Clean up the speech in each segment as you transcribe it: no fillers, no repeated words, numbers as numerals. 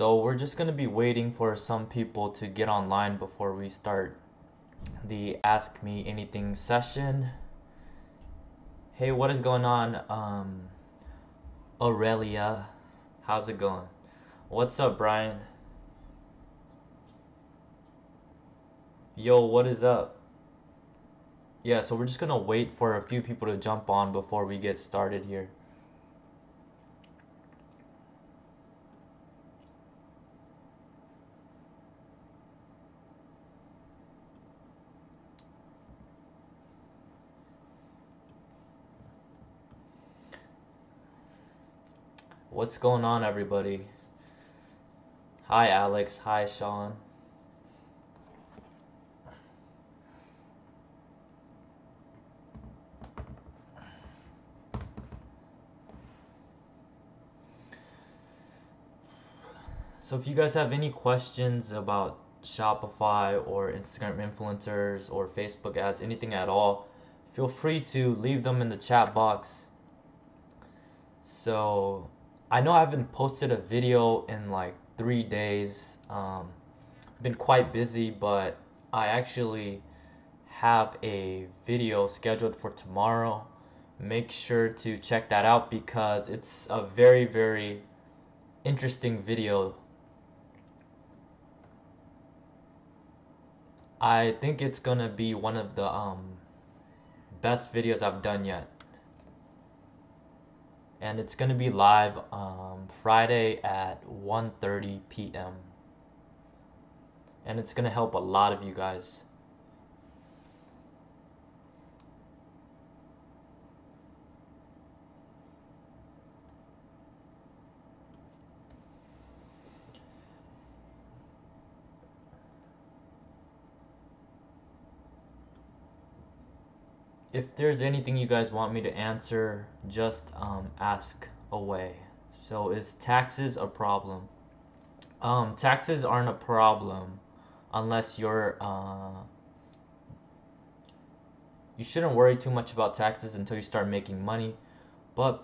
So we're just going to be waiting for some people to get online before we start the Ask Me Anything session. Hey, what is going on, Aurelia? How's it going? What's up, Brian? Yo, what is up? Yeah, so we're just gonna wait for a few people to jump on before we get started here. What's going on, everybody? Hi, Alex. Hi, Sean. So if you guys have any questions about Shopify or Instagram influencers or Facebook ads, anything at all, feel free to leave them in the chat box. So I know I haven't posted a video in like 3 days. Been quite busy, but I actually have a video scheduled for tomorrow. Make sure to check that out because it's a very, very interesting video. I think it's gonna be one of the best videos I've done yet. And it's gonna be live Friday at 1:30 p.m. And it's gonna help a lot of you guys. If there's anything you guys want me to answer, just ask away. So is taxes a problem? Taxes aren't a problem unless you shouldn't worry too much about taxes until you start making money. But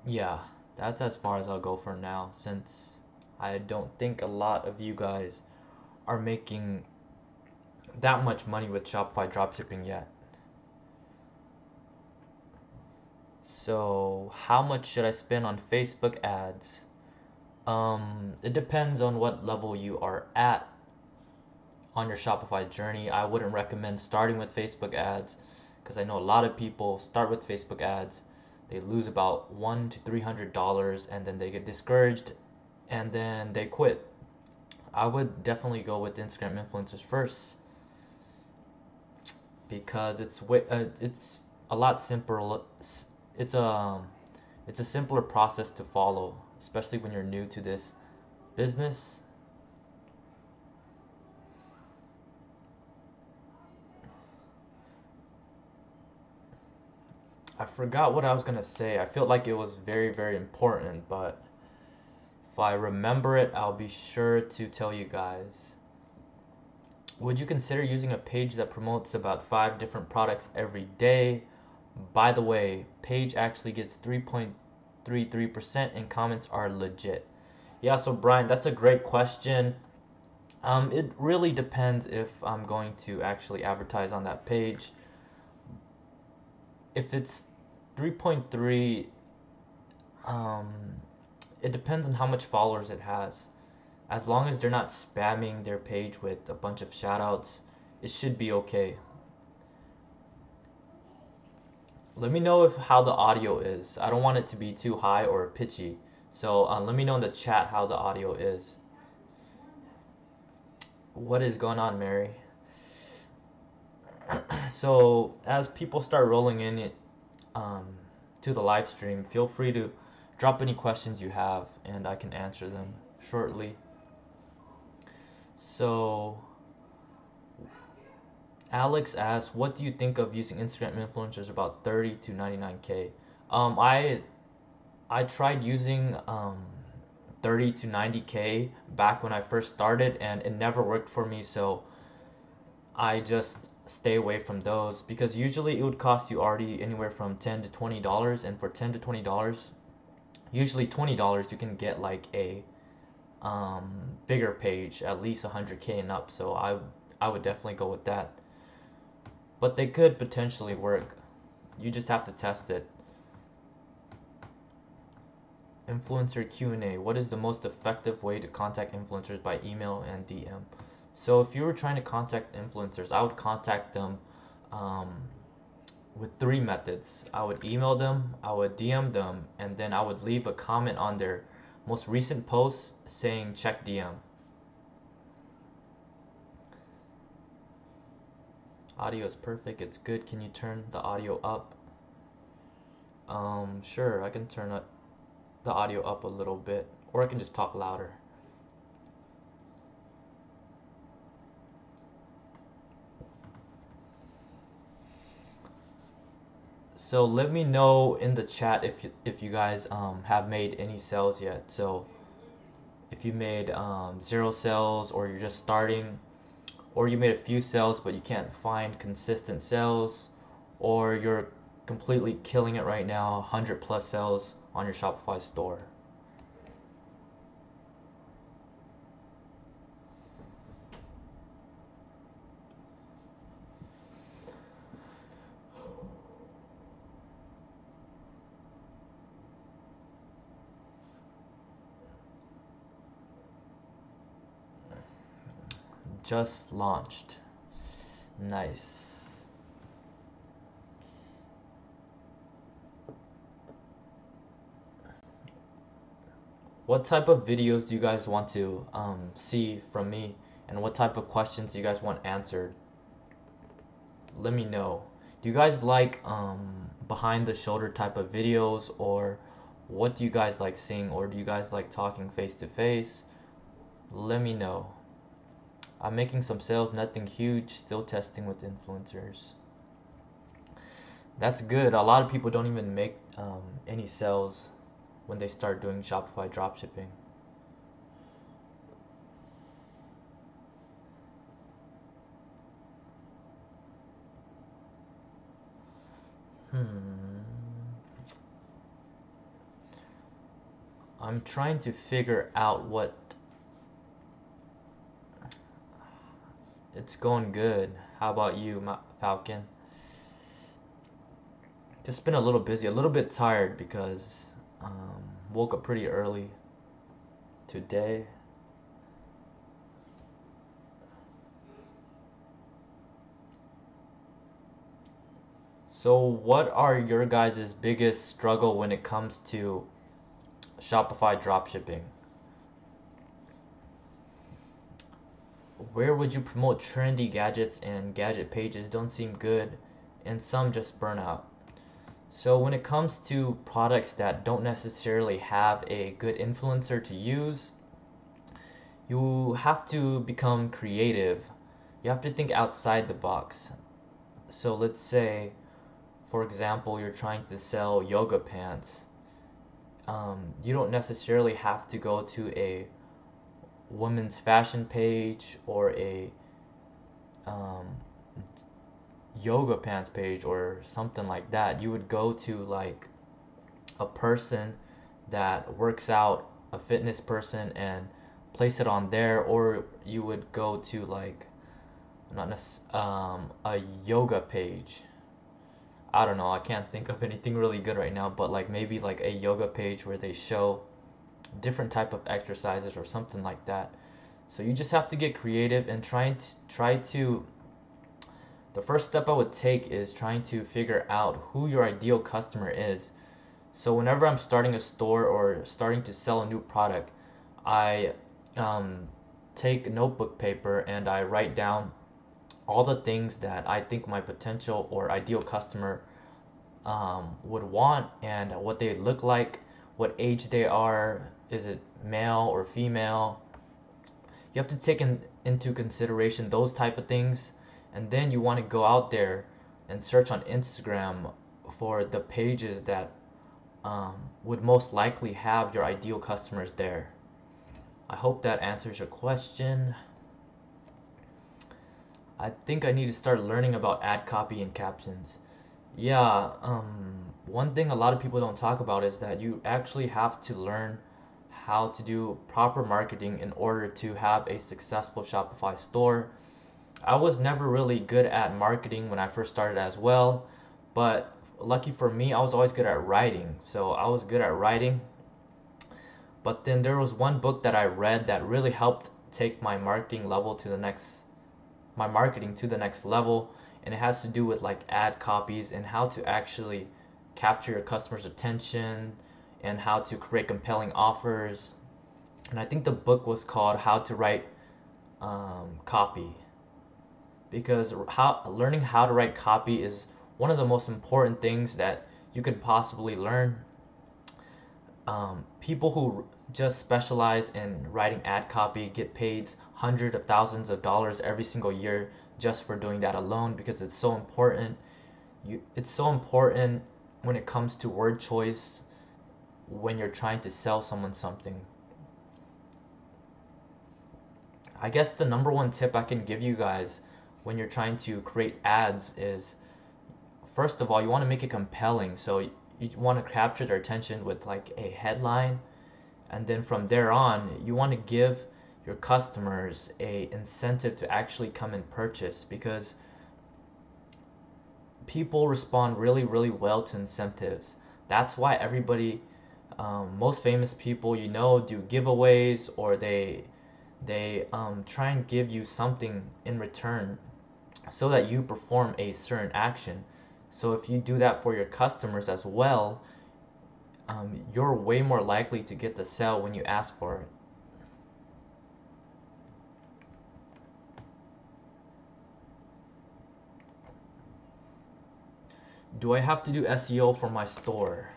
yeah, that's as far as I'll go for now, since I don't think a lot of you guys are making that much money with Shopify dropshipping yet. So how much should I spend on Facebook ads? It depends on what level you are at on your Shopify journey. I wouldn't recommend starting with Facebook ads because I know a lot of people start with Facebook ads. They lose about $100 to $300 and then they get discouraged and then they quit. I would definitely go with Instagram influencers first because it's a lot simpler. It's a it's a simpler process to follow, especially when you're new to this business. I forgot what I was gonna say. I feel like it was very, very important, but if I remember it, I'll be sure to tell you guys. Would you consider using a page that promotes about 5 different products every day? By the way, page actually gets 3.33% and comments are legit. Yeah, so Brian, that's a great question. It really depends if I'm going to actually advertise on that page. If it's 3.3, um, it depends on how much followers it has. As long as they're not spamming their page with a bunch of shoutouts, it should be okay. Let me know if how the audio is. I don't want it to be too high or pitchy. So let me know in the chat how the audio is. What is going on, Mary? So as people start rolling in it to the live stream, feel free to drop any questions you have and I can answer them shortly. So Alex asks, what do you think of using Instagram influencers about 30 to 99K? I tried using 30 to 90K back when I first started and it never worked for me, so I just stay away from those because usually it would cost you already anywhere from $10 to $20, and for $10 to $20, usually $20 you can get like a bigger page, at least 100K and up. So I would definitely go with that. But they could potentially work. You just have to test it. Influencer Q&A. What is the most effective way to contact influencers by email and DM? So if you were trying to contact influencers, I would contact them um, with three methods. I would email them, I would DM them, and then I would leave a comment on their most recent posts saying check DM. Audio is perfect. It's good. Can you turn the audio up? Sure, I can turn the audio up a little bit, or I can just talk louder. So let me know in the chat if you guys have made any sales yet. So if you made 0 sales, or you're just starting, or you made a few sales but you can't find consistent sales, or you're completely killing it right now, 100 plus sales on your Shopify store. Just launched. Nice. What type of videos do you guys want to see from me, and what type of questions do you guys want answered? Let me know. Do you guys like behind the shoulder type of videos, or what do you guys like seeing, or do you guys like talking face to face? Let me know. I'm making some sales, nothing huge, still testing with influencers. That's good. A lot of people don't even make any sales when they start doing Shopify dropshipping. I'm trying to figure out what. It's going good. How about you, Falcon? Just been a little busy, a little bit tired because woke up pretty early today. So what are your guys' biggest struggle when it comes to Shopify dropshipping? Where would you promote? Trendy gadgets and gadget pages don't seem good, and some just burn out. So when it comes to products that don't necessarily have a good influencer to use, you have to become creative. You have to think outside the box. So let's say, for example, you're trying to sell yoga pants. You don't necessarily have to go to a women's fashion page or a um, yoga pants page or something like that. You would go to like a person that works out, a fitness person, and place it on there, or you would go to like not a yoga page. I don't know, I can't think of anything really good right now, but like maybe like a yoga page where they show different type of exercises or something like that. So you just have to get creative and try to the first step I would take is trying to figure out who your ideal customer is. So whenever I'm starting a store or starting to sell a new product, I take notebook paper and I write down all the things that I think my potential or ideal customer would want, and what they look like, what age they are, is it male or female. You have to take into consideration those type of things, and then you want to go out there and search on Instagram for the pages that would most likely have your ideal customers there. I hope that answers your question. I think I need to start learning about ad copy and captions. Yeah, one thing a lot of people don't talk about is that you actually have to learn how to do proper marketing in order to have a successful Shopify store. I was never really good at marketing when I first started as well, but lucky for me, I was always good at writing. So I was good at writing. But then there was one book that I read that really helped take my marketing to the next level, and it has to do with like ad copies and how to actually capture your customers' attention and how to create compelling offers. And I think the book was called How to Write Copy, because learning how to write copy is one of the most important things that you could possibly learn. People who just specialize in writing ad copy get paid hundreds of thousands of dollars every single year just for doing that alone, because it's so important. It's so important when it comes to word choice when you're trying to sell someone something. I guess the number one tip I can give you guys when you're trying to create ads is, first of all, you want to make it compelling. So you want to capture their attention with like a headline, and then from there on, you want to give your customers a incentive to actually come and purchase, because people respond really, really well to incentives. That's why everybody, most famous people do giveaways, or they try and give you something in return so that you perform a certain action. So if you do that for your customers as well, you're way more likely to get the sale when you ask for it. Do I have to do SEO for my store?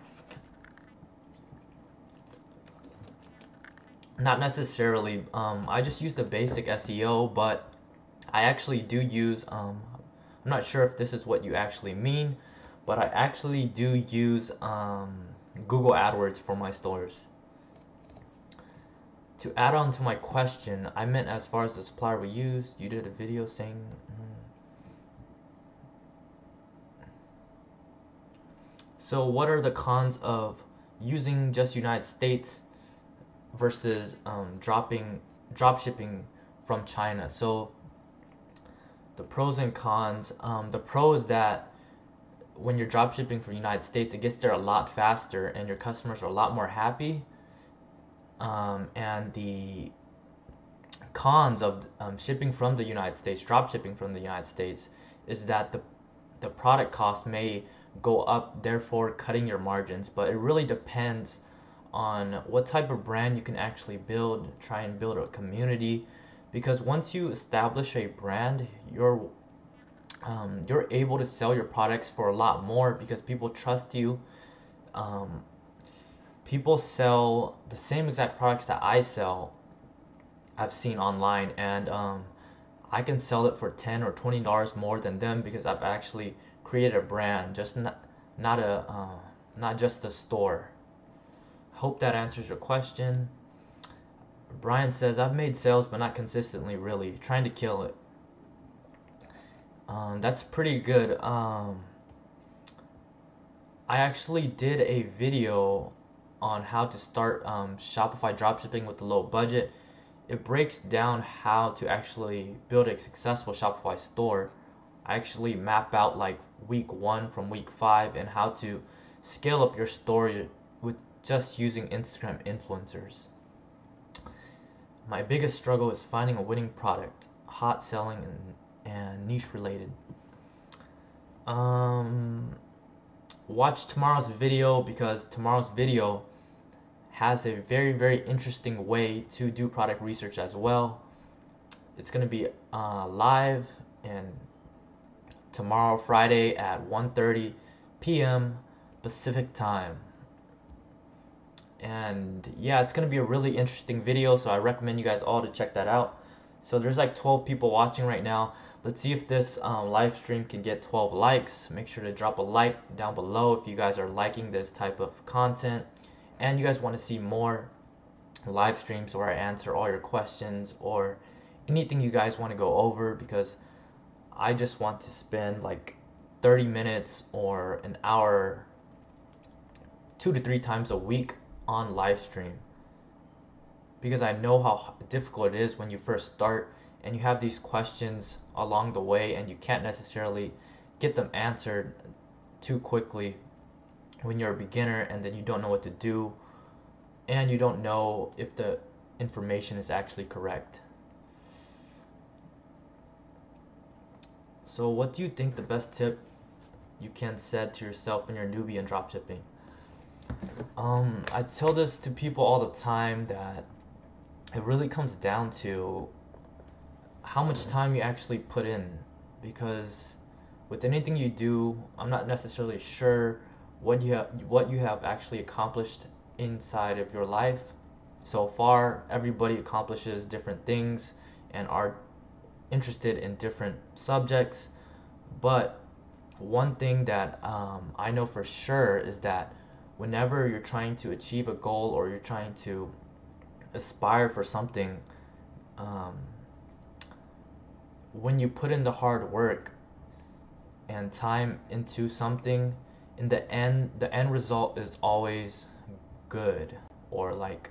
Not necessarily. I just use the basic SEO, but I actually do use, I'm not sure if this is what you actually mean, but I actually do use Google AdWords for my stores. To add on to my question, I meant as far as the supplier we used, you did a video saying, So what are the cons of using just United States versus drop shipping from China? So the pros and cons. The pro is that when you're drop shipping from the United States, it gets there a lot faster and your customers are a lot more happy. And the cons of shipping from the United States, drop shipping from the United States, is that the product cost may go up, therefore cutting your margins. But it really depends on what type of brand you can actually build. Try and build a community, because once you establish a brand, you're able to sell your products for a lot more because people trust you. People sell the same exact products that I sell, I've seen online, and I can sell it for $10 or $20 more than them because I've actually created a brand, just not just a store. Hope that answers your question. Brian says, I've made sales but not consistently, really. Trying to kill it. That's pretty good. I actually did a video on how to start Shopify dropshipping with a low budget. It breaks down how to actually build a successful Shopify store. I actually map out like week 1 from week 5 and how to scale up your store with just using Instagram influencers. My biggest struggle is finding a winning product, hot selling and niche related. Watch tomorrow's video, because tomorrow's video has a very, very interesting way to do product research as well. It's going to be live and tomorrow, Friday at 1:30 p.m. Pacific time. And yeah, it's going to be a really interesting video, so I recommend you guys all to check that out. So there's like 12 people watching right now. Let's see if this live stream can get 12 likes. Make sure to drop a like down below if you guys are liking this type of content and you guys want to see more live streams where I answer all your questions or anything you guys want to go over, because I just want to spend like 30 minutes or an hour 2 to 3 times a week on live stream. because I know how difficult it is when you first start and you have these questions along the way and you can't necessarily get them answered too quickly when you're a beginner, and then you don't know what to do and you don't know if the information is actually correct. So what do you think the best tip you can set to yourself when you're a newbie in dropshipping? I tell this to people all the time that it really comes down to how much time you actually put in, because with anything you do, I'm not necessarily sure what you have actually accomplished inside of your life. So far, everybody accomplishes different things and are interested in different subjects, but one thing that I know for sure is that whenever you're trying to achieve a goal or you're trying to aspire for something, um, when you put in the hard work and time into something, in the end result is always good. Or like,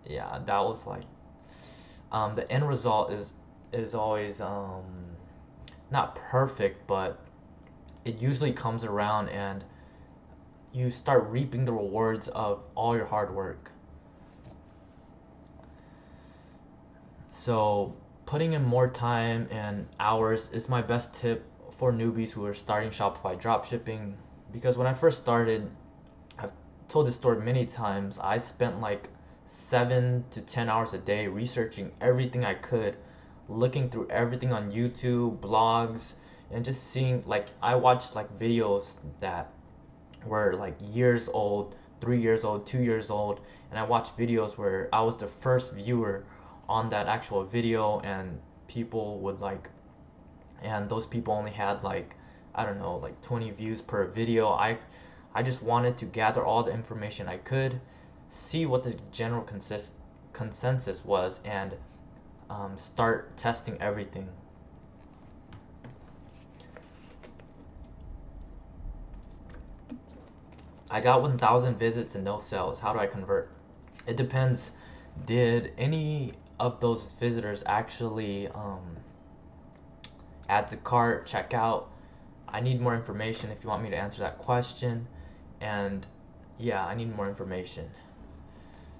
yeah, that was like, the end result is always not perfect, but it usually comes around and you start reaping the rewards of all your hard work. So putting in more time and hours is my best tip for newbies who are starting Shopify dropshipping, because when I first started, I've told this story many times, I spent like 7 to 10 hours a day researching everything I could, looking through everything on YouTube, blogs, and just seeing, like, I watched like videos that were like years old, 3 years old, 2 years old, and I watched videos where I was the first viewer on that actual video, and people would like, and those people only had like, I don't know, like 20 views per video. I just wanted to gather all the information I could, see what the general consensus was, and start testing everything. I got 1,000 visits and no sales. How do I convert? It depends. Did any of those visitors actually add to cart, check out? I need more information if you want me to answer that question. And yeah, I need more information.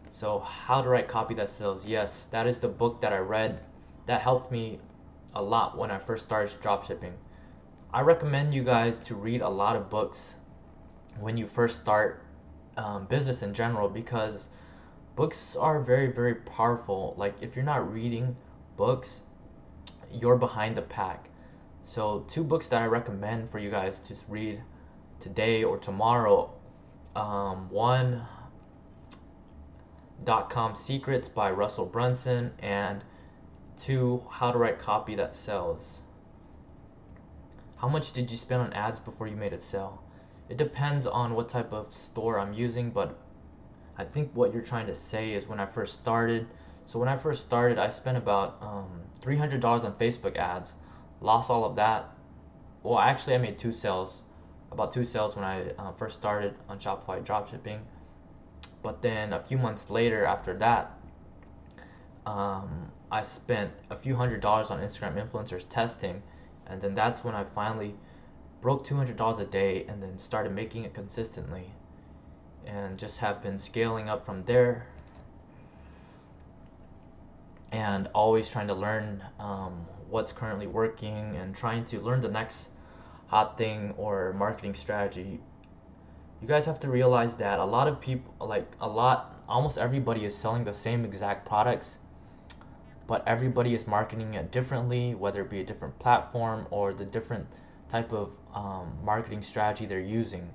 So how to write copy that sells? Yes, that is the book that I read that helped me a lot when I first started dropshipping. I recommend you guys to read a lot of books when you first start business in general, because books are very, very powerful. Like, if you're not reading books, you're behind the pack. So 2 books that I recommend for you guys to read today or tomorrow, one, .com Secrets by Russell Brunson, and 2, How to Write Copy That Sells. How much did you spend on ads before you made it sell? It depends on what type of store I'm using, but I think what you're trying to say is when I first started. So when I first started, I spent about $300 on Facebook ads, lost all of that. Well, actually, I made 2 sales, about 2 sales when I first started on Shopify dropshipping. But then a few months later, after that, I spent a few $100s on Instagram influencers testing, and then that's when I finally broke $200 a day and then started making it consistently, and just have been scaling up from there, and always trying to learn what's currently working and trying to learn the next hot thing or marketing strategy. You guys have to realize that a lot of people, almost everybody is selling the same exact products, but everybody is marketing it differently, whether it be a different platform or the different type of marketing strategy they're using.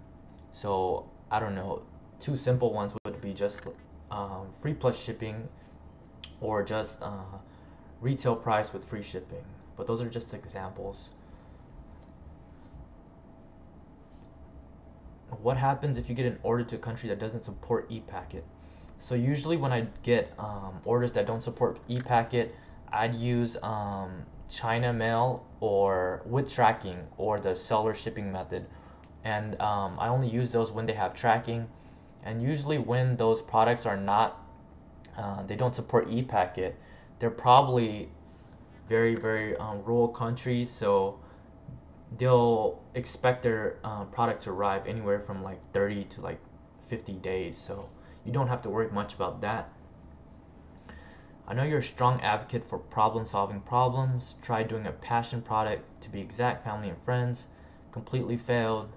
So I don't know, 2 simple ones would be just free plus shipping, or just retail price with free shipping. But those are just examples. What happens if you get an order to a country that doesn't support ePacket? So usually when I get orders that don't support ePacket, I'd use China mail or with tracking, or the seller shipping method. And I only use those when they have tracking. And usually when those products are not They don't support e-packet. They're probably very, very rural countries, so they'll expect their product to arrive anywhere from like 30 to like 50 days. So you don't have to worry much about that. I know you're a strong advocate for solving problems. Try doing a passion product, to be exact, family and friends. Completely failed.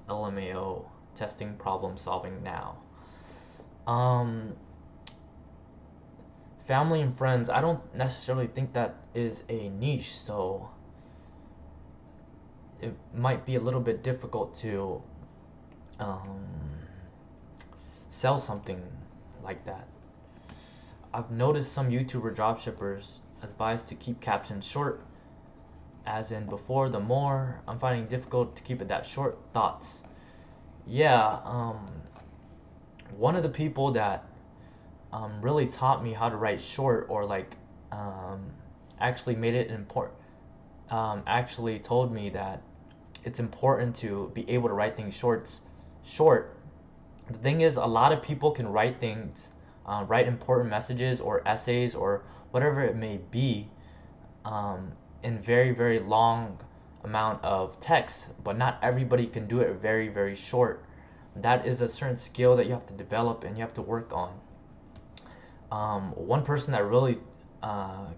LMAO. Testing problem solving now. Um, Family and friends, I don't necessarily think that is a niche, so it might be a little bit difficult to um, sell something like that. I've noticed some YouTuber dropshippers advise to keep captions short, as in before the more. I'm finding it difficult to keep it that short. Thoughts? Yeah, one of the people that really taught me how to write short, or like um, actually made it important, actually told me that it's important to be able to write things short. The thing is, a lot of people can write things, write important messages or essays or whatever it may be, um, in very, very long amount of text, but not everybody can do it very, very short. That is a certain skill that you have to develop and you have to work on. One person that really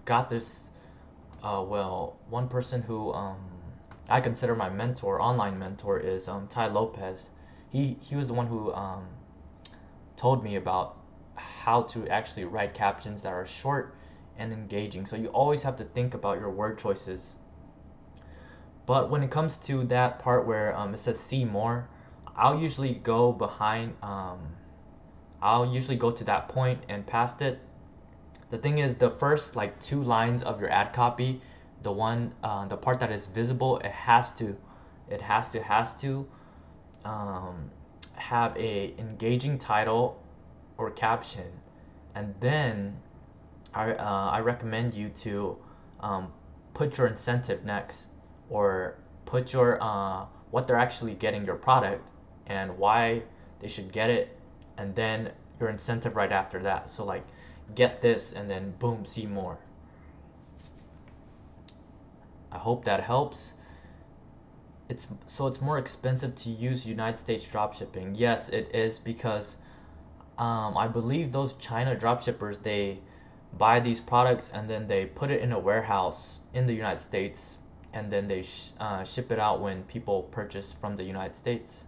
got this, one person who I consider my mentor, online mentor, is Ty Lopez. He was the one who told me about how to actually write captions that are short and engaging. So you always have to think about your word choices. But when it comes to that part where it says see more, I'll usually go behind, I'll usually go to that point and past it. The thing is, the first like 2 lines of your ad copy, the part that is visible, it has to um, have a engaging title or caption, and then I recommend you to put your incentive next, or put your what they're actually getting your product and why they should get it, and then your incentive right after that. So like, get this and then boom, see more. I hope that helps. It's more expensive to use United States dropshipping. Yes, it is, because I believe those China dropshippers, they buy these products and then they put it in a warehouse in the United States, and then they ship it out when people purchase from the United States.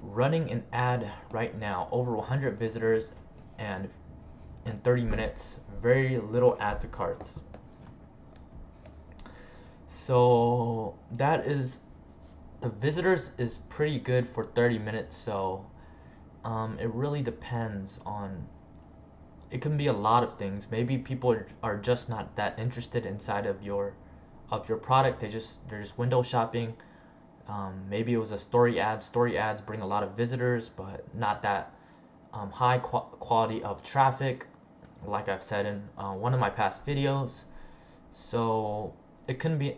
Running an ad right now, over 100 visitors, and in 30 minutes, very little add to carts. So that is, the visitors is pretty good for 30 minutes. So it really depends on, it can be a lot of things. Maybe people are just not that interested inside of your product. They're just window shopping. Maybe it was a story ad. Story ads bring a lot of visitors, but not that high quality of traffic, like I've said in one of my past videos. So it can be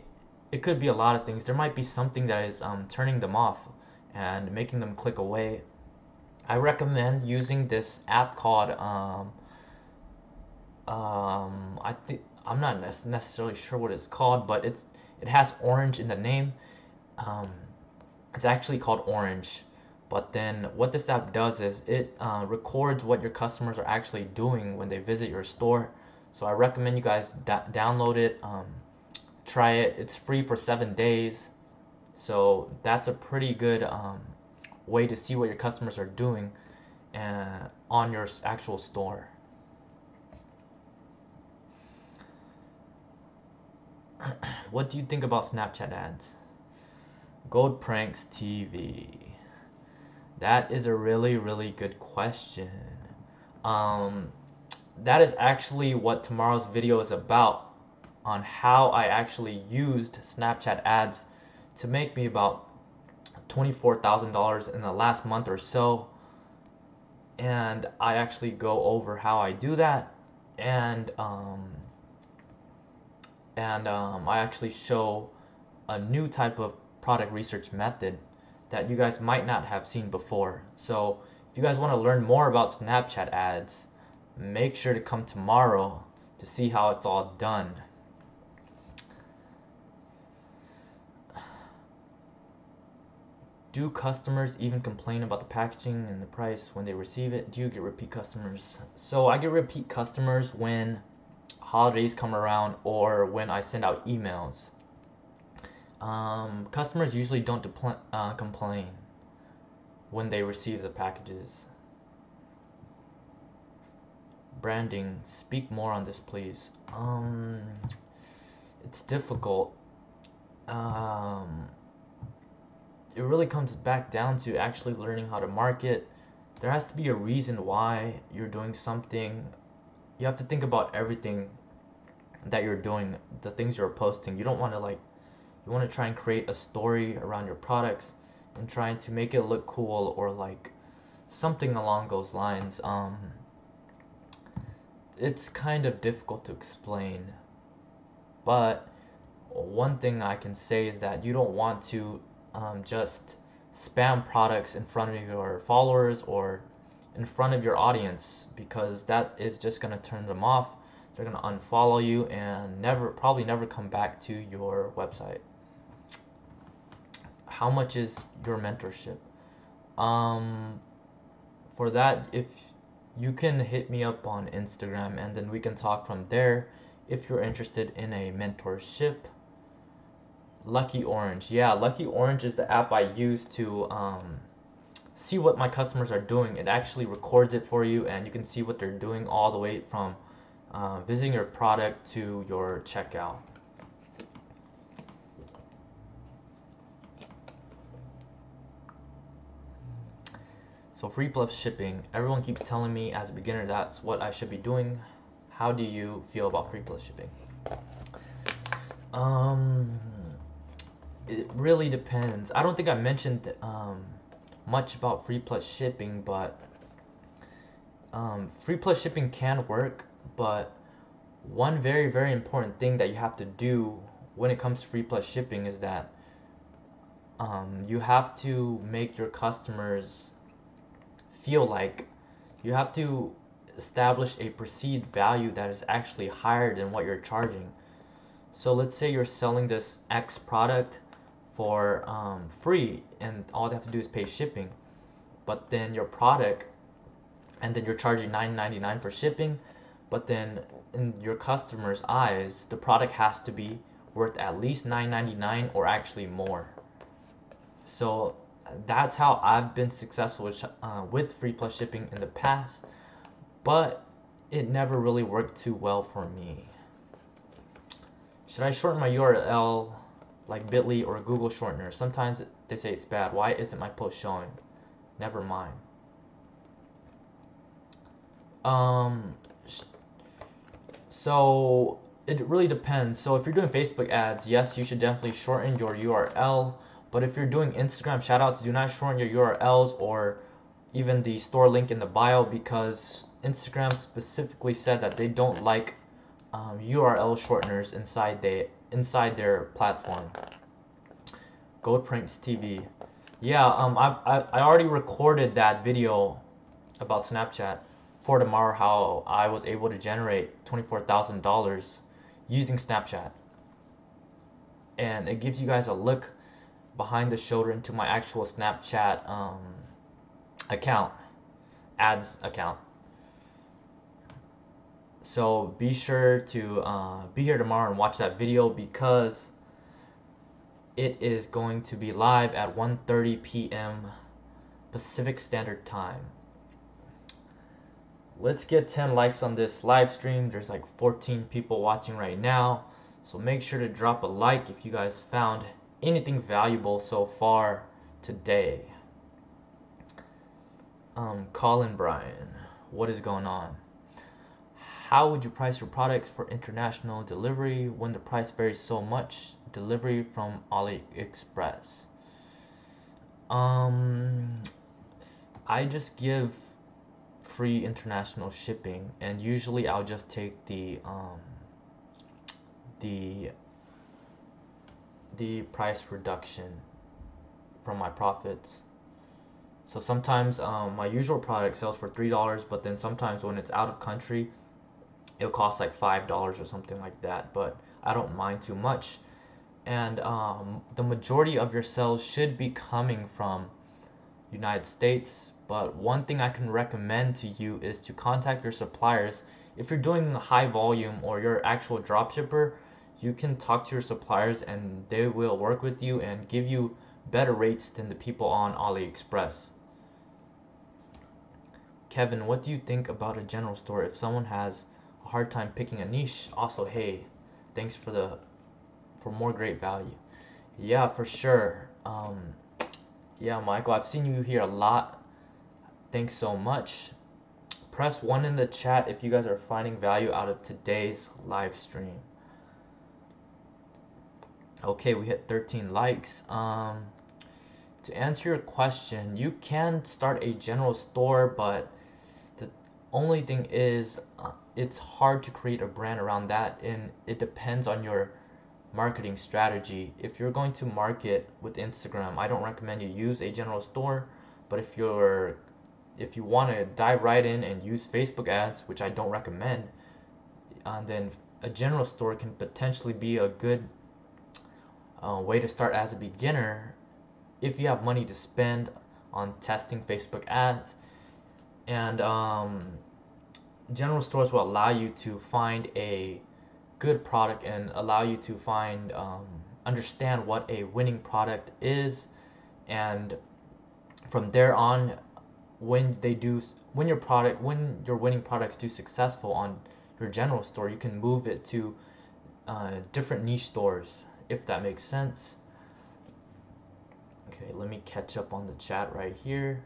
it could be a lot of things. There might be something that is turning them off and making them click away. I recommend using this app called I think, I'm not necessarily sure what it's called, but it has orange in the name. Um, it's actually called Orange. But then what this app does is it records what your customers are actually doing when they visit your store. So I recommend you guys download it, try it. It's free for 7 days. So that's a pretty good way to see what your customers are doing on your actual store. What do you think about Snapchat ads? Gold Pranks TV. That is a really, really good question. Um, that is actually what tomorrow's video is about, on how I actually used Snapchat ads to make me about $24,000 in the last month or so. And I actually go over how I do that, and I actually show a new type of product research method that you guys might not have seen before. So If you guys want to learn more about Snapchat ads, make sure to come tomorrow to see how it's all done. Do customers even complain about the packaging and the price when they receive it? Do you get repeat customers? So I get repeat customers when holidays come around or when I send out emails. Customers usually don't complain when they receive the packages. Branding, speak more on this, please. It's difficult. It really comes back down to actually learning how to market. There has to be a reason why you're doing something. You have to think about everything that you're doing, the things you're posting. You don't want to you want to try and create a story around your products and trying to make it look cool or like something along those lines. It's kind of difficult to explain, but one thing I can say is that you don't want to just spam products in front of your followers or in front of your audience, because that is just going to turn them off. They're going to unfollow you and probably never come back to your website. How much is your mentorship? For that, if you can hit me up on Instagram and then we can talk from there if you're interested in a mentorship. Lucky Orange. Yeah, Lucky Orange is the app I use to see what my customers are doing. It actually records it for you and you can see what they're doing all the way from visiting your product to your checkout. So free plus shipping. Everyone keeps telling me as a beginner that's what I should be doing. How do you feel about free plus shipping? It really depends. I don't think I mentioned much about free plus shipping, but free plus shipping can work, but one very, very important thing that you have to do when it comes to free plus shipping is that you have to make your customers feel like you have to establish a perceived value that is actually higher than what you're charging. So let's say you're selling this X product for free and all they have to do is pay shipping, but then your product, and then you're charging $9.99 for shipping, but then in your customer's eyes the product has to be worth at least $9.99 or actually more. So that's how I've been successful with free plus shipping in the past, but it never really worked too well for me. Should I shorten my URL like Bitly or Google shortener? Sometimes they say it's bad. Why isn't my post showing? Never mind. So it really depends. So if you're doing Facebook ads, yes, you should definitely shorten your URL. But if you're doing Instagram shoutouts, do not shorten your URLs or even the store link in the bio, because Instagram specifically said that they don't like URL shorteners inside their platform. Gold Pranks TV. Yeah, I already recorded that video about Snapchat for tomorrow, how I was able to generate $24,000 using Snapchat. And it gives you guys a look behind the shoulder into my actual Snapchat account, ads account. So be sure to be here tomorrow and watch that video, because it is going to be live at 1:30 p.m. Pacific Standard Time. Let's get 10 likes on this live stream. There's like 14 people watching right now, so make sure to drop a like if you guys found anything valuable so far today. Colin Bryan, what is going on? How would you price your products for international delivery when the price varies so much? Delivery from AliExpress. I just give free international shipping, and usually I'll just take the price reduction from my profits. So sometimes my usual product sells for $3, but then sometimes when it's out of country, it'll cost like $5 or something like that. But I don't mind too much. And the majority of your sales should be coming from United States. But one thing I can recommend to you is to contact your suppliers. If you're doing high volume or you're actual dropshipper, you can talk to your suppliers and they will work with you and give you better rates than the people on AliExpress. Kevin, what do you think about a general store if someone has a hard time picking a niche? Also, hey, thanks for more great value. Yeah, for sure. Yeah, Michael, I've seen you here a lot. Thanks so much. Press 1 in the chat if you guys are finding value out of today's live stream. Okay, we hit 13 likes. To answer your question, you can start a general store, but the only thing is it's hard to create a brand around that, and it depends on your marketing strategy. If you're going to market with Instagram, I don't recommend you use a general store, but if you want to dive right in and use Facebook ads, which I don't recommend, then a general store can potentially be a good way to start as a beginner if you have money to spend on testing Facebook ads. And general stores will allow you to find a good product and allow you to find understand what a winning product is, and from there on, when your winning products do successful on your general store, you can move it to different niche stores, if that makes sense. Okay, let me catch up on the chat right here.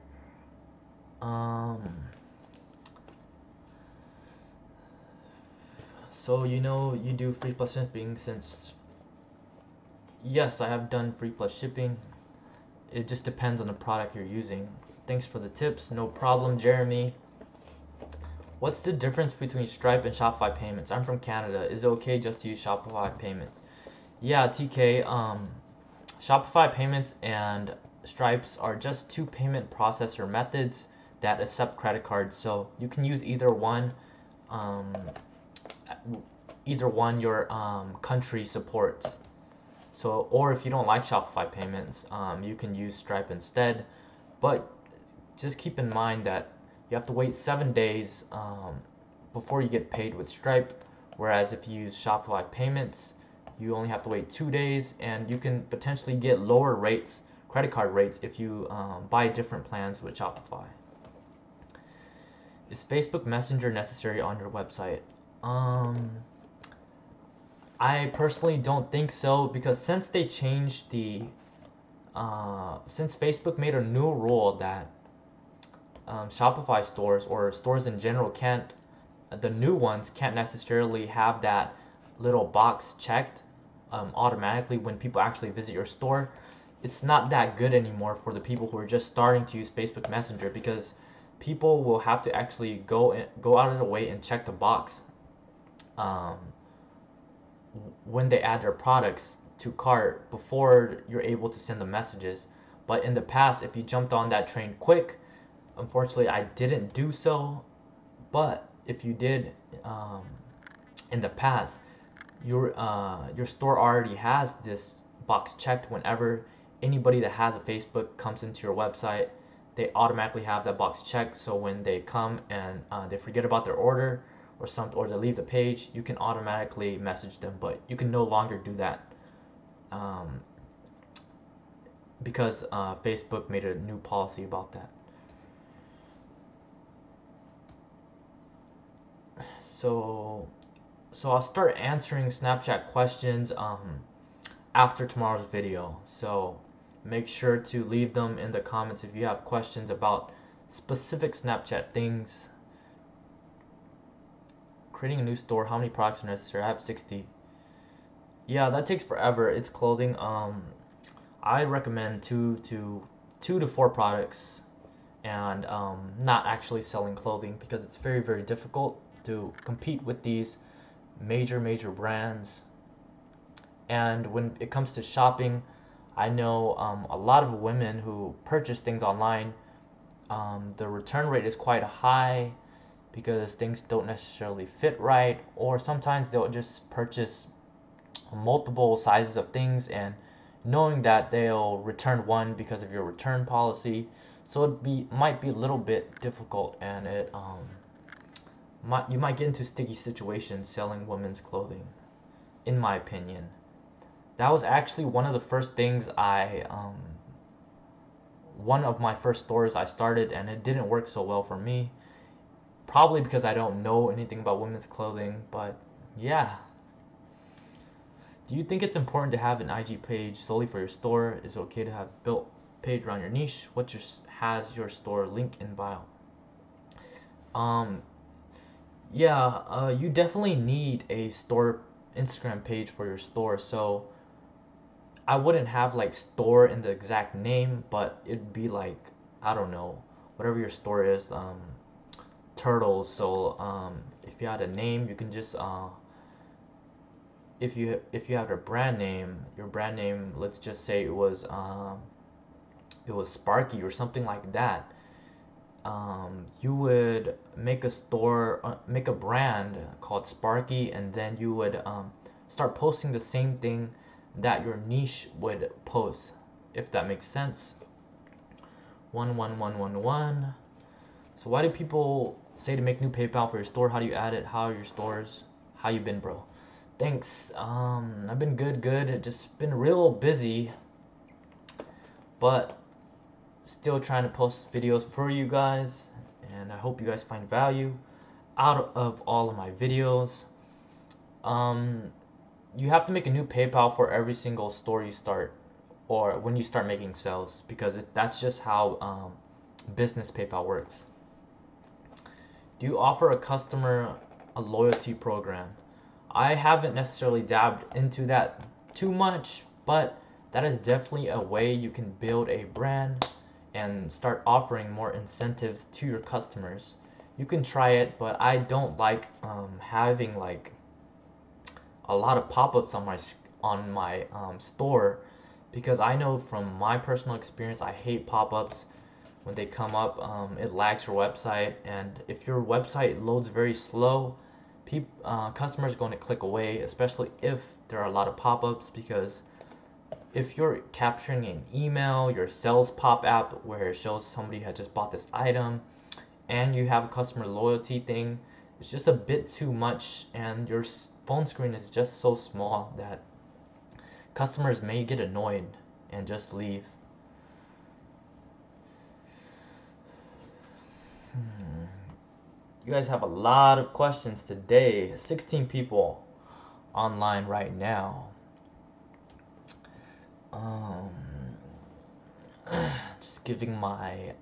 So you do free plus shipping since... Yes, I have done free plus shipping. It just depends on the product you're using. Thanks for the tips. No problem, Jeremy. What's the difference between Stripe and Shopify payments? I'm from Canada. Is it okay just to use Shopify payments? Yeah, TK. Shopify payments and Stripes are just two payment processor methods that accept credit cards. So you can use either one. Your country supports. So, or if you don't like Shopify payments, you can use Stripe instead. But just keep in mind that you have to wait 7 days before you get paid with Stripe, whereas if you use Shopify payments, you only have to wait 2 days, and you can potentially get lower rates, credit card rates, if you buy different plans with Shopify. Is Facebook Messenger necessary on your website? I personally don't think so, because since they changed since Facebook made a new rule that Shopify stores or stores in general the new ones can't necessarily have that little box checked automatically when people actually visit your store. It's not that good anymore for the people who are just starting to use Facebook Messenger, because people will have to actually go out of the way and check the box when they add their products to cart before you're able to send the messages. But in the past, if you jumped on that train quick, unfortunately I didn't do so, but if you did in the past, your store already has this box checked. Whenever anybody that has a Facebook comes into your website, they automatically have that box checked, so when they come and they forget about their order or they leave the page, you can automatically message them. But you can no longer do that because Facebook made a new policy about that. So I'll start answering Snapchat questions after tomorrow's video. So make sure to leave them in the comments if you have questions about specific Snapchat things. Creating a new store, how many products are necessary? I have 60. Yeah, that takes forever. It's clothing. I recommend two to four products, and not actually selling clothing, because it's very, very difficult to compete with these major brands. And when it comes to shopping, I know a lot of women who purchase things online The return rate is quite high because things don't necessarily fit right, or sometimes they'll just purchase multiple sizes of things and knowing that they'll return one because of your return policy. So might be a little bit difficult, and you might get into sticky situations selling women's clothing, in my opinion. That was actually one of the first things one of my first stores I started, and it didn't work so well for me. Probably because I don't know anything about women's clothing, but yeah. Do you think it's important to have an IG page solely for your store? Is it okay to have built page around your niche? Has your store link in bio? Um, yeah, you definitely need a store Instagram page for your store. So I wouldn't have like store in the exact name, but it'd be like, I don't know, whatever your store is, turtles. So if you had a name, you can just if you have a brand name, your brand name, let's just say it was Sparky or something like that. You would make make a brand called Sparky, and then you would start posting the same thing that your niche would post, if that makes sense. 11111. So why do people say to make new PayPal for your store? How do you add it? How are your stores? How you been, bro? Thanks. I've been good. Just been real busy, but still trying to post videos for you guys, and I hope you guys find value out of all of my videos. You have to make a new PayPal for every single store you start, or when you start making sales, because that's just how business PayPal works. Do you offer a customer a loyalty program? I haven't necessarily dabbed into that too much, but that is definitely a way you can build a brand and start offering more incentives to your customers. You can try it, but I don't like having like a lot of pop-ups on my store, because I know from my personal experience I hate pop-ups when they come up. It lags your website, and if your website loads very slow, customers are going to click away, especially if there are a lot of pop-ups, because if you're capturing an email, your sales pop app where it shows somebody had just bought this item, and you have a customer loyalty thing, it's just a bit too much, and your phone screen is just so small that customers may get annoyed and just leave. You guys have a lot of questions today. 16 people online right now. Just giving my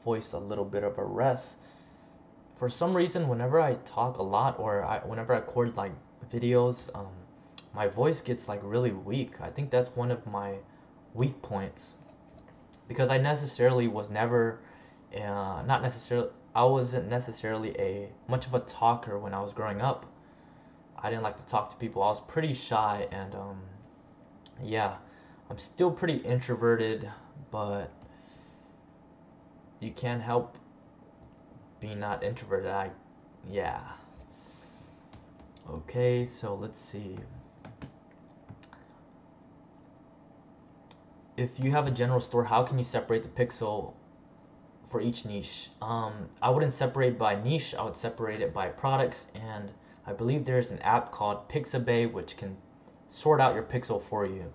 voice a little bit of a rest. For some reason, whenever I talk a lot, or whenever I record like videos, my voice gets like really weak. I think that's one of my weak points, because I necessarily was never, not necessarily, I wasn't necessarily much of a talker when I was growing up. I didn't like to talk to people. I was pretty shy, and yeah, I'm still pretty introverted, but you can't help being not introverted. Yeah. Okay, so let's see. If you have a general store, how can you separate the pixel for each niche? I wouldn't separate by niche, I would separate it by products, and I believe there's an app called Pixabay which can sort out your pixel for you.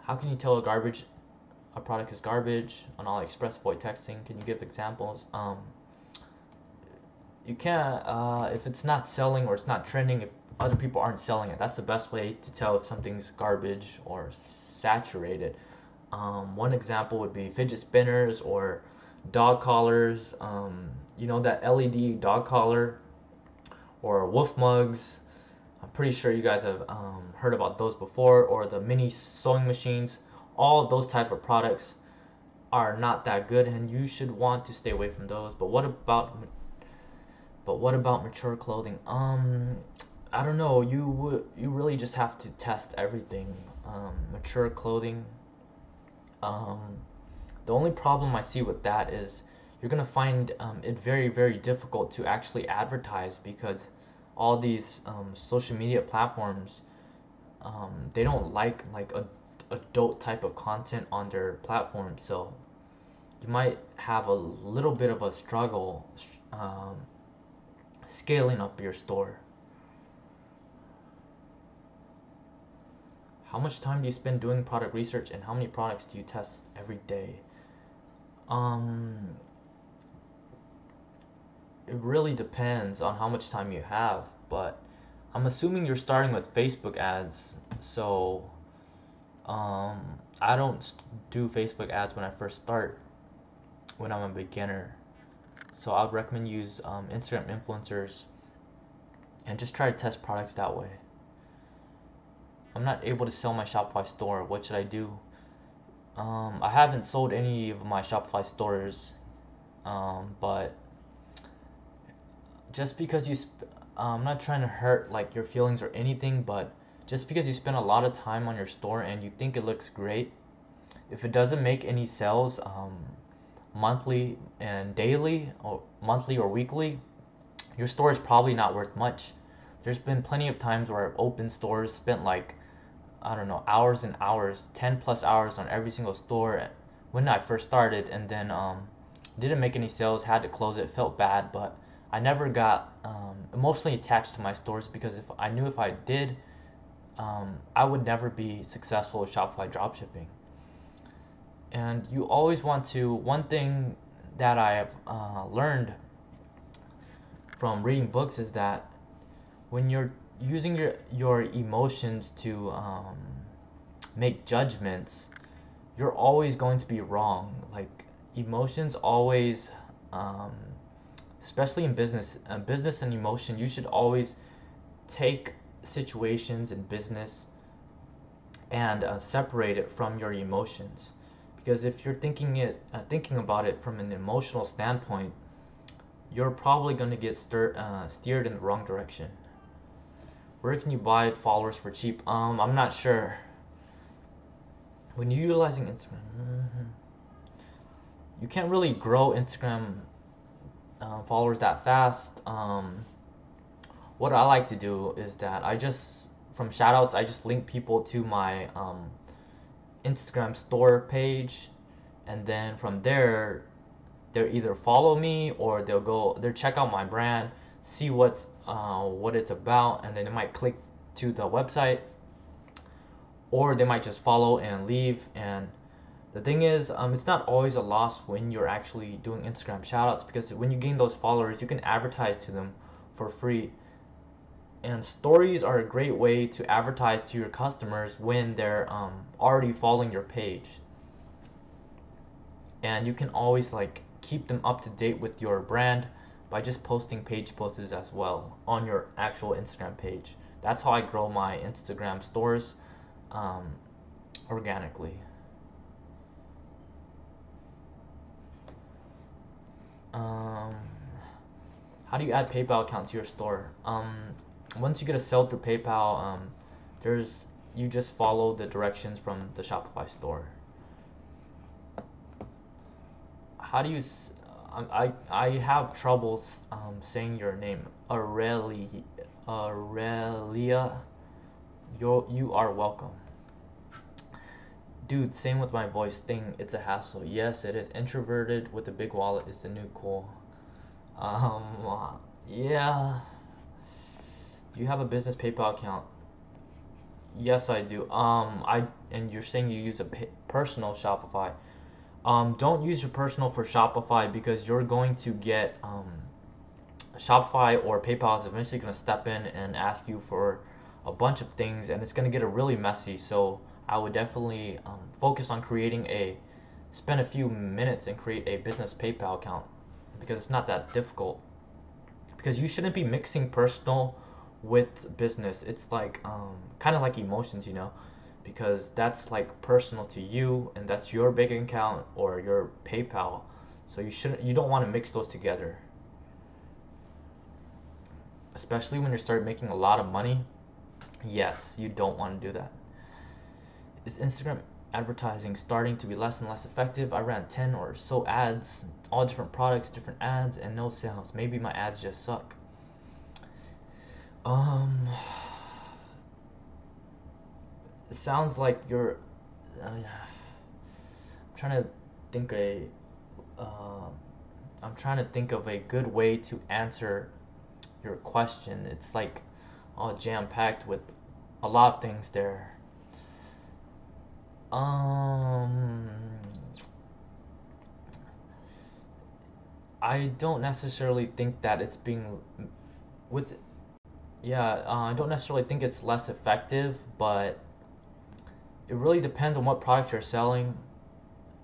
How can you tell a product is garbage on AliExpress? Avoid texting. Can you give examples? You can't, if it's not selling or it's not trending, if other people aren't selling it, that's the best way to tell if something's garbage or saturated. One example would be fidget spinners or dog collars. You know, that LED dog collar, or wolf mugs. I'm pretty sure you guys have heard about those before, or the mini sewing machines. All of those type of products are not that good, and you should want to stay away from those. But what about mature clothing? I don't know. You really just have to test everything. Mature clothing. The only problem I see with that is you're gonna find it very, very difficult to actually advertise because all these social media platforms, they don't like adult type of content on their platform, so you might have a little bit of a struggle um, scaling up your store. How much time do you spend doing product research and how many products do you test every day? Um, it really depends on how much time you have, but I'm assuming you're starting with Facebook ads, so um, I don't do Facebook ads when I first start, when I'm a beginner. So I would recommend use Instagram influencers and just try to test products that way. I'm not able to sell my Shopify store. What should I do? I haven't sold any of my Shopify stores, but just because I'm not trying to hurt like your feelings or anything, but just because you spend a lot of time on your store and you think it looks great, if it doesn't make any sales monthly and daily, or monthly or weekly, your store is probably not worth much. There's been plenty of times where I've opened stores, spent like, I don't know, hours and hours, 10 plus hours on every single store when I first started, and then didn't make any sales, had to close it, felt bad, but I never got emotionally attached to my stores because if I knew if I did, I would never be successful with Shopify dropshipping. And you always want to, one thing that I have learned from reading books is that when you're using your emotions to make judgments, you're always going to be wrong. Like emotions always, um, especially in business and emotion, you should always take situations in business and separate it from your emotions. Because if you're thinking about it from an emotional standpoint, you're probably going to get steered in the wrong direction. Where can you buy followers for cheap? I'm not sure. When you're utilizing Instagram, you can't really grow Instagram followers that fast. What I like to do is that from shoutouts, I just link people to my Instagram store page, and then from there, they'll either follow me or they'll check out my brand, see what it's about, and then they might click to the website, or they might just follow and leave. And the thing is, it's not always a loss when you're actually doing Instagram shoutouts, because when you gain those followers, you can advertise to them for free. And stories are a great way to advertise to your customers when they're already following your page. And you can always like keep them up to date with your brand by just posting page posts as well on your actual Instagram page. That's how I grow my Instagram stores um, organically. Um, how do you add PayPal account to your store? Once you get a sale through PayPal, there's you just follow the directions from the Shopify store. How do you? I have troubles saying your name. Aurelia. You are welcome. Dude, same with my voice thing. It's a hassle. Yes, it is. Introverted with a big wallet is the new cool. Yeah. Do you have a business PayPal account? Yes, I do. And you're saying you use a personal Shopify. Don't use your personal for Shopify because you're going to get Shopify or PayPal is eventually going to step in and ask you for a bunch of things, and it's going to get really messy. So I would definitely focus on spend a few minutes and create a business PayPal account because it's not that difficult. Because you shouldn't be mixing personal with business. It's like kind of like emotions, because that's like personal to you and that's your bank account or your PayPal. So you don't want to mix those together. Especially when you start making a lot of money. Yes, you don't want to do that. Is Instagram advertising starting to be less and less effective. I ran 10 or so ads, all different products, different ads, and no sales. Maybe my ads just suck. Um, it sounds like you're. I'm trying to think a. Uh, I'm trying to think of a good way to answer your question. It's like all jam packed with a lot of things there. Um, I don't necessarily think that it's being with yeah, I don't necessarily think it's less effective, but it really depends on what product you're selling,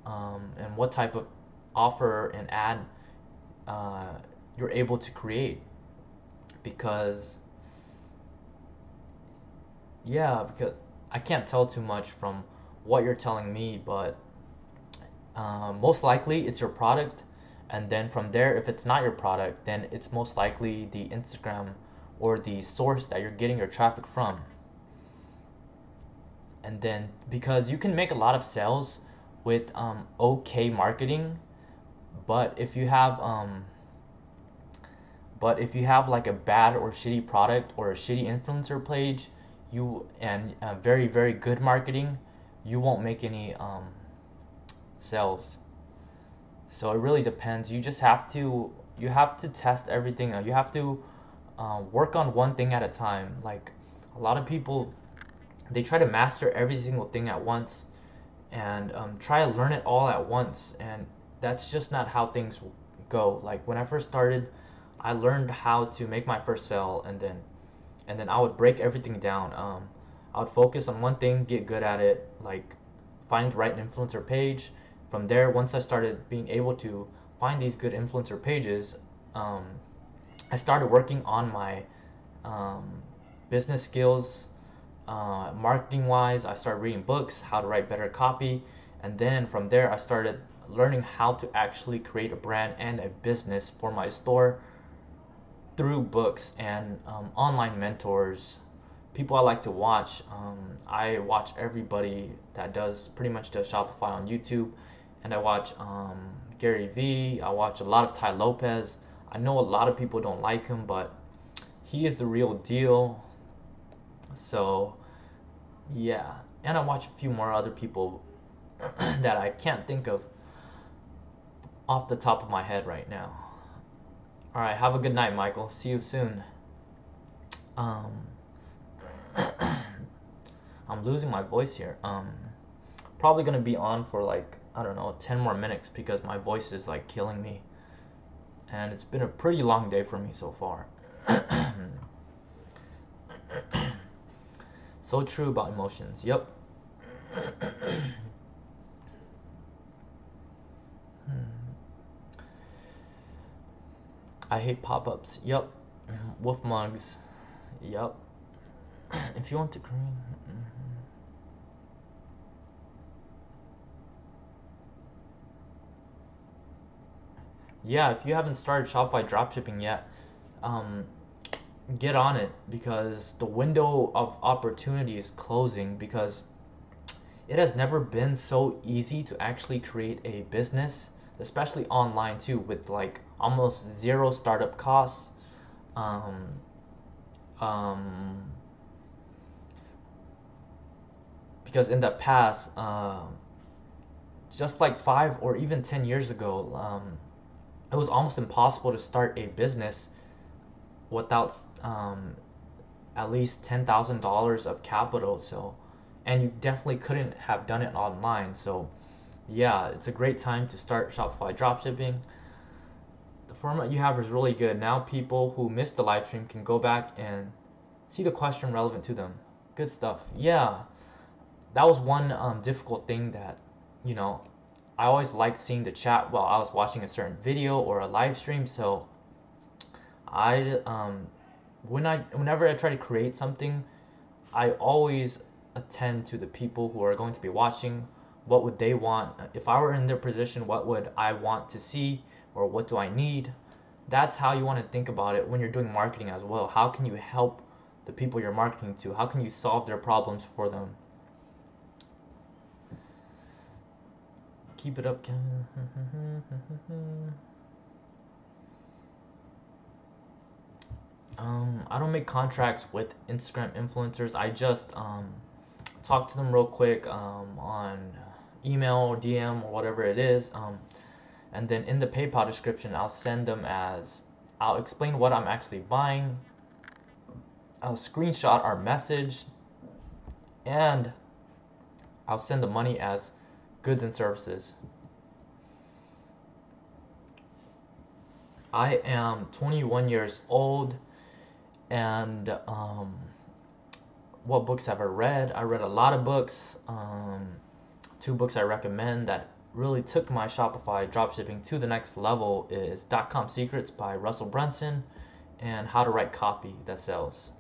and what type of offer and ad uh, you're able to create. Because because I can't tell too much from what you're telling me, but most likely it's your product, and then from there, if it's not your product, then it's most likely the Instagram or the source that you're getting your traffic from. And then because you can make a lot of sales with okay marketing, but if you have like a bad or shitty product or a shitty influencer page, you and very very good marketing, you won't make any sales. So it really depends. You have to test everything. You have to work on one thing at a time. Like a lot of people, they try to master every single thing at once and try to learn it all at once, and that's just not how things go. Like when I first started, I learned how to make my first sale, and then I would break everything down. I would focus on one thing, get good at it, like find the right influencer page. From there, once I started being able to find these good influencer pages, um, I started working on my um, business skills. Marketing wise, I started reading books, how to write better copy, and then from there, I started learning how to actually create a brand and a business for my store through books and online mentors, people I like to watch. I watch everybody that pretty much does Shopify on YouTube, and I watch Gary Vee. I watch a lot of Ty Lopez. I know a lot of people don't like him, but he is the real deal. So yeah, and I watch a few more other people that I can't think of off the top of my head right now. All right, have a good night, Michael. See you soon. Um, I'm losing my voice here. Probably gonna be on for like, I don't know, 10 more minutes because my voice is like killing me, and it's been a pretty long day for me so far. So true about emotions. Yep. I hate pop-ups. Yep. Wolf mugs. Yep. If you want to cream. Yeah, if you haven't started Shopify dropshipping yet, um, get on it because the window of opportunity is closing, because it has never been so easy to actually create a business, especially online too, with like almost zero startup costs. Um, um, because in the past, just like 5 or even 10 years ago, it was almost impossible to start a business without at least $10,000 of capital. So, and you definitely couldn't have done it online. So, yeah, it's a great time to start Shopify dropshipping. The format you have is really good. Now people who missed the live stream can go back and see the question relevant to them. Good stuff. Yeah, that was one difficult thing that, you know, I always liked seeing the chat while I was watching a certain video or a live stream. So I whenever I try to create something, I always attend to the people who are going to be watching. What would they want? If I were in their position, what would I want to see, or what do I need? That's how you want to think about it when you're doing marketing as well. How can you help the people you're marketing to? How can you solve their problems for them? Keep it up, Kevin. I don't make contracts with Instagram influencers. I just talk to them real quick on email or DM or whatever it is. And then in the PayPal description, I'll explain what I'm actually buying. I'll screenshot our message, and I'll send the money as goods and services. I am 21 years old, and what books have I read? I read a lot of books. Two books I recommend that really took my Shopify dropshipping to the next level is .com Secrets by Russell Brunson and How to Write Copy That Sells.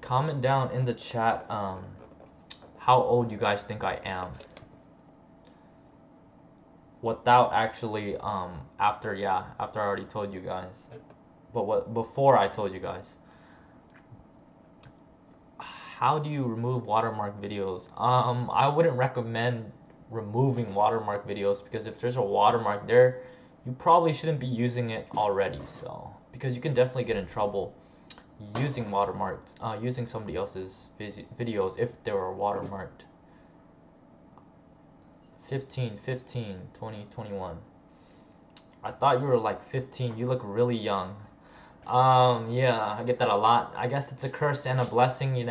Comment down in the chat how old you guys think I am. Without actually after I already told you guys. But before I told you guys. How do you remove watermark videos? I wouldn't recommend removing watermark videos, because if there's a watermark there, you probably shouldn't be using it already. So because you can definitely get in trouble using watermarked, using somebody else's videos if they were watermarked. 15, 15, 20, 21. I thought you were like 15. You look really young. Yeah, I get that a lot. I guess it's a curse and a blessing,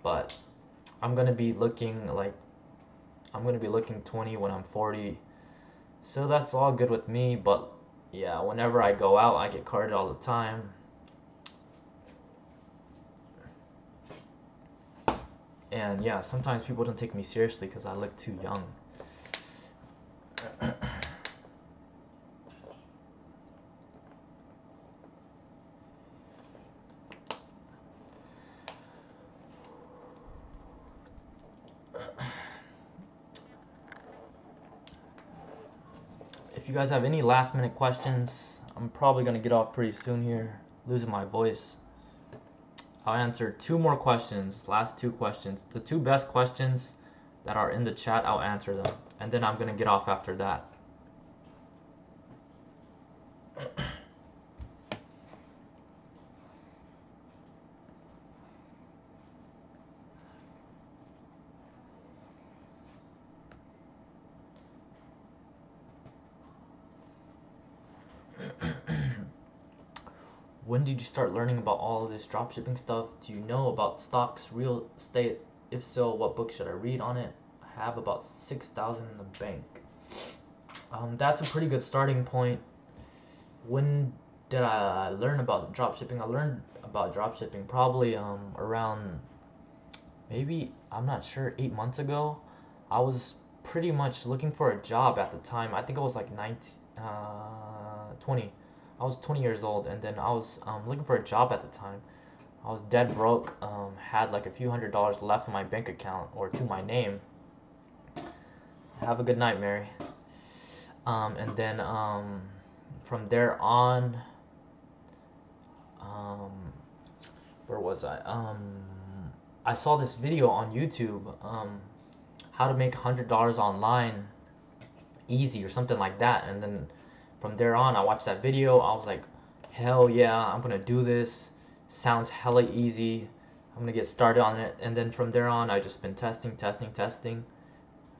but I'm gonna be looking 20 when I'm 40. So that's all good with me, but yeah, whenever I go out, I get carded all the time. And yeah, sometimes people don't take me seriously because I look too young. If you guys have any last minute questions, I'm probably gonna get off pretty soon here, losing my voice. I'll answer two more questions, last two questions. The two best questions that are in the chat, I'll answer them. And then I'm gonna get off after that. When did you start learning about all of this dropshipping stuff? Do you know about stocks, real estate? If so, what book should I read on it? I have about 6,000 in the bank. That's a pretty good starting point. When did I learn about dropshipping? I learned about dropshipping probably around, maybe, I'm not sure, 8 months ago. I was pretty much looking for a job at the time. I think I was like 20. I was 20 years old, and then I was looking for a job at the time. I was dead broke, had like a few $100s left in my bank account, or to my name. Have a good night, Mary. And then from there on, where was I? I saw this video on YouTube, how to make $100 online easy or something like that. And then from there on, I watched that video. I was like, hell yeah, I'm gonna do this. Sounds hella easy. I'm gonna get started on it. And then from there on, I just been testing.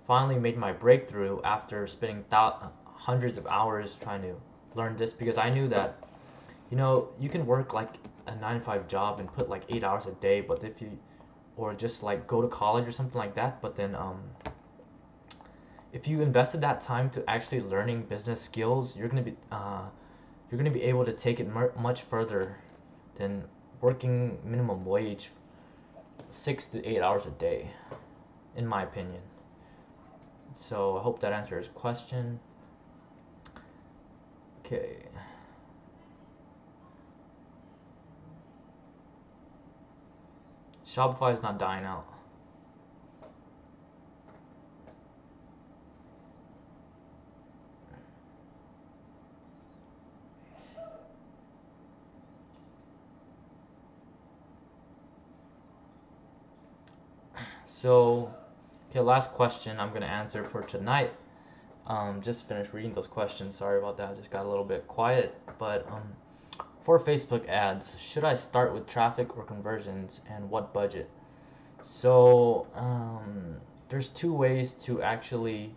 Finally made my breakthrough after spending hundreds of hours trying to learn this, because I knew that, you can work like a 9-to-5 job and put like 8 hours a day, but or just like go to college or something like that, but then if you invested that time to actually learning business skills, you're gonna be able to take it much further than working minimum wage 6 to 8 hours a day, in my opinion. So I hope that answers your question. Okay. Shopify is not dying out. So, okay, last question I'm gonna answer for tonight. Just finished reading those questions. Sorry about that. I just got a little bit quiet. But for Facebook ads, should I start with traffic or conversions, and what budget? So there's two ways to actually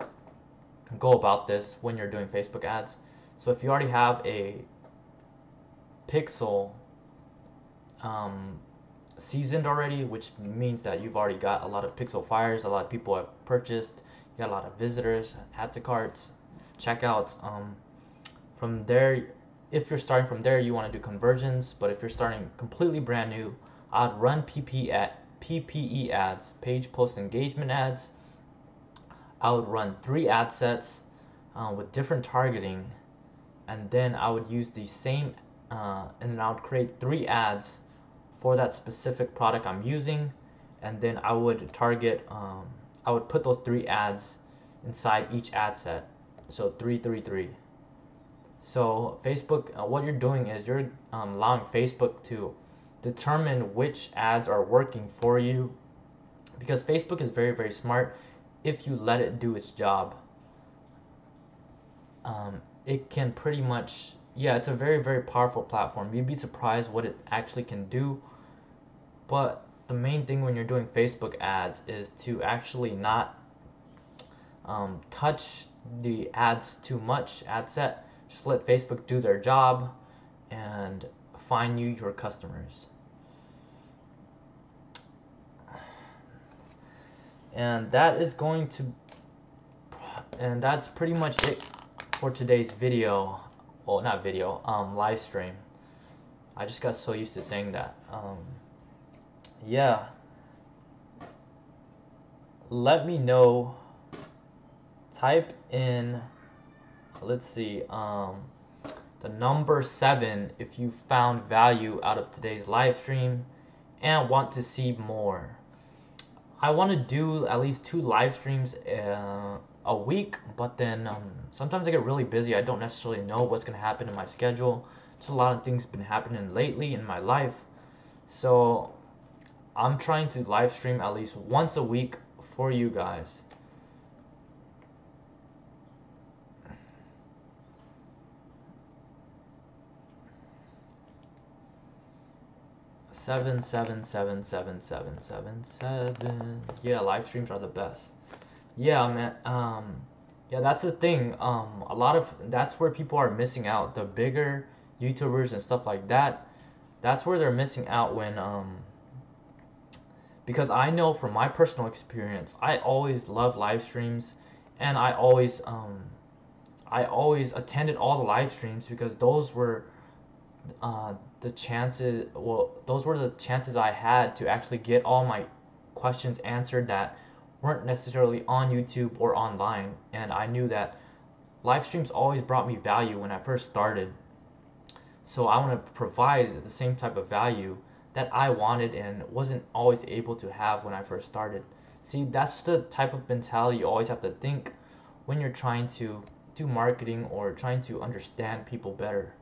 go about this when you're doing Facebook ads. So if you already have a pixel seasoned already, which means that you've already got a lot of pixel fires, a lot of people have purchased, you got a lot of visitors, add to carts, checkouts. From there, if you're starting from there, you want to do conversions. But if you're starting completely brand new, I'd run PPE ads, page post engagement ads. I would run 3 ad sets with different targeting, and then I would use the same, and then I would create 3 ads for that specific product I'm using, and then I would target, I would put those 3 ads inside each ad set. So 3, 3, 3. So Facebook, what you're doing is you're allowing Facebook to determine which ads are working for you, because Facebook is very, very smart. If you let it do its job, it can pretty much, yeah, it's a very, very powerful platform. You'd be surprised what it actually can do. But the main thing when you're doing Facebook ads is to actually not touch the ads too much, ad set. Just let Facebook do their job and find you your customers. And that is going to, and that's pretty much it for today's video. Well, not video, live stream. I just got so used to saying that. Yeah. Let me know. Type in, let's see, the number 7 if you found value out of today's live stream and want to see more. I want to do at least 2 live streams a week, but then sometimes I get really busy. I don't necessarily know what's going to happen in my schedule. Just a lot of things been happening lately in my life. So I'm trying to live stream at least once a week for you guys. Seven, seven, seven, seven, seven, seven, seven. Yeah, live streams are the best. Yeah, man. Yeah, that's the thing. A lot of that's where people are missing out. The bigger YouTubers and stuff like that. That's where they're missing out when because I know from my personal experience, I always love live streams, and I always attended all the live streams because those were the chances, well, those were the chances I had to actually get all my questions answered that weren't necessarily on YouTube or online. And I knew that live streams always brought me value when I first started. So I want to provide the same type of value that I wanted and wasn't always able to have when I first started. See, that's the type of mentality you always have to think when you're trying to do marketing or trying to understand people better.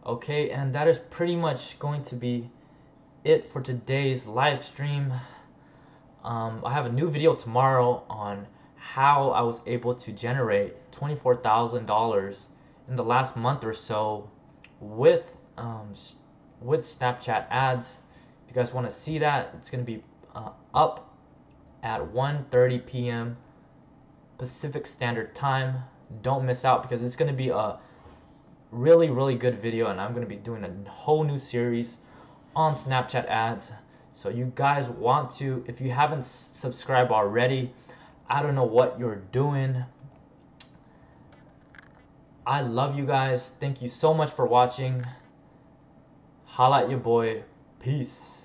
Okay, and that is pretty much going to be it for today's live stream. I have a new video tomorrow on how I was able to generate $24,000 in the last month or so with Snapchat ads. If you guys want to see that, it's going to be up at 1:30 p.m. Pacific Standard Time. Don't miss out because it's going to be a really, really good video, and I'm going to be doing a whole new series on Snapchat ads. So you guys want to, if you haven't subscribed already, I don't know what you're doing. I love you guys. Thank you so much for watching. Holla at your boy. Peace.